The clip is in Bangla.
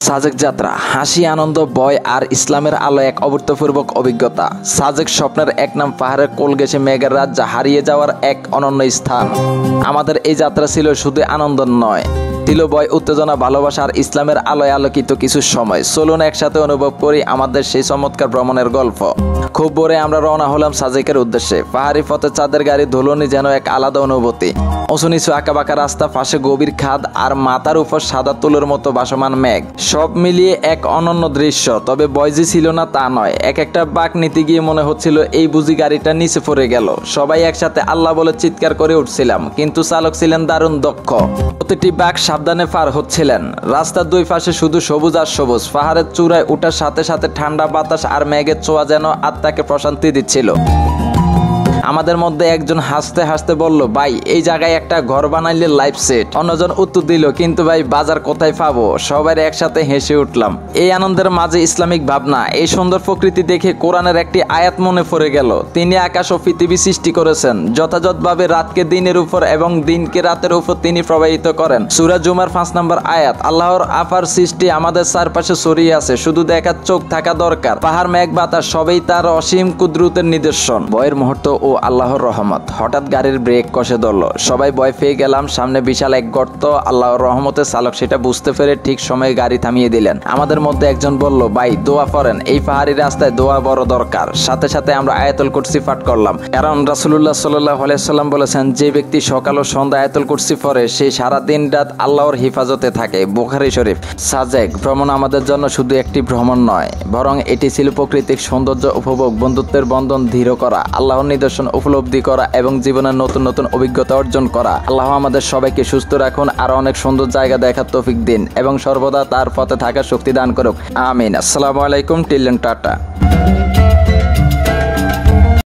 সাজেক যাত্রা হাসি আনন্দ বয় আর ইসলামের আলো এক অভূতপূর্ব অভিজ্ঞতা। সাজেক স্বপ্নের এক নাম পাহাড়ের কোল ঘেঁষে মেঘের রাজ্য হারিয়ে যাওয়ার এক অনন্য স্থান। আমাদের এই যাত্রা ছিল শুধু আনন্দ নয়, ছিল ভয়, উত্তেজনা, ভালোবাসা আর ইসলামের আলোয় আলোকিত কিছু সময়। চলুন একসাথে অনুভব করি আমাদের সেই চমৎকার ভ্রমণের গল্প। খুব ভোরে আমরা রওনা হলাম সাজেকের উদ্দেশ্যে। পাহাড়ি পথে চাঁদের গাড়ি ধুলনি যেন এক আলাদা অনুভূতি। উঁচু নিচু আঁকাবাঁকা রাস্তা, পাশে গভীর খাদ আর মাথার উপর সাদা তুলোর মতো ভাসমান মেঘ, সব মিলিয়ে এক অনন্য দৃশ্য। তবে বয়জি ছিল না তা নয়, এক একটা বাঁক নিতে গিয়ে মনে হচ্ছিল এই বুঝি গাড়িটা নিচে পড়ে গেল। সবাই একসাথে আল্লাহ বলে চিৎকার করে উঠছিলাম, কিন্তু চালক ছিলেন দারুণ দক্ষ। প্রতিটি বাঁক সাবধানে পার হচ্ছিলেন। রাস্তার দুই পাশে শুধু সবুজ আর সবুজ। পাহাড়ের চূড়ায় ওঠার সাথে সাথে ঠান্ডা বাতাস আর মেঘের ছোঁয়া যেন আত্মাকে প্রশান্তি দিচ্ছিল। আমাদের মধ্যে একজন হাসতে হাসতে বলল, ভাই এই জায়গায় একটা ঘর বানাইলে লাইফ সেট। অন্যজন উত্তর দিল, কিন্তু ভাই বাজার কোথায় পাবো? সবাই একসাথে হেসে উঠলাম। এই আনন্দের মাঝে ইসলামিক ভাবনা, এই সুন্দর প্রকৃতি দেখে কোরআনের একটি আয়াত মনে পড়ে গেল। তিনি আকাশ ও পৃথিবী সৃষ্টি করেছেন, যথাযথভাবে রাতকে দিনের উপর এবং দিনকে রাতের উপর তিনি প্রবাহিত করেন। সূরা জুমার 5 নম্বর আয়াত। আল্লাহর আপার সৃষ্টি আমাদের চারপাশে ছড়িয়ে আছে, শুধু দেখার চোখ থাকা দরকার। পাহাড়, মেঘ, বাতাস সবই তার অসীম কুদরতের নিদর্শন। ভয়ের মুহূর্ত ও আল্লাহর রহমত। হঠাৎ গাড়ির ব্রেক কষে ধরল, সবাই ভয় পেয়ে গেলাম। সামনে বিশাল এক গর্ত। আল্লাহর রহমতে চালক সেটা বুঝতে পেরে ঠিক সময়ে গাড়ি থামিয়ে দিলেন। আমাদের মধ্যে একজন বলল, ভাই দোয়া করেন, এই পাহাড়ি রাস্তায় দোয়া বড় দরকার। সাথে সাথে আমরা আয়াতুল কুরসি পাঠ করলাম, কারণ রাসূলুল্লাহ সাল্লাল্লাহু আলাইহি সাল্লাম বলেছেন, যে ব্যক্তি সকাল ও সন্ধ্যা আয়াতুল কুরসি পড়ে সে সারা দিন রাত আল্লাহর হেফাজতে থাকে। বুখারী শরীফ। সাজেক ভ্রমণ আমাদের জন্য শুধু একটি ভ্রমণ নয়, বরং এটি ছিল প্রাকৃতিক সৌন্দর্য উপভোগ, বন্ধুত্বের বন্ধন দৃঢ় করা, আল্লাহর নিদর্শন উপলব্ধি করা এবং জীবনের নতুন নতুন অভিজ্ঞতা অর্জন করা। আল্লাহ আমাদের সবাইকে সুস্থ রাখুন, আর অনেক সুন্দর জায়গা দেখার তৌফিক দিন এবং সর্বদা তার পথে থাকার শক্তি দান করুক। আমিন। আসসালামু আলাইকুম। Till tata.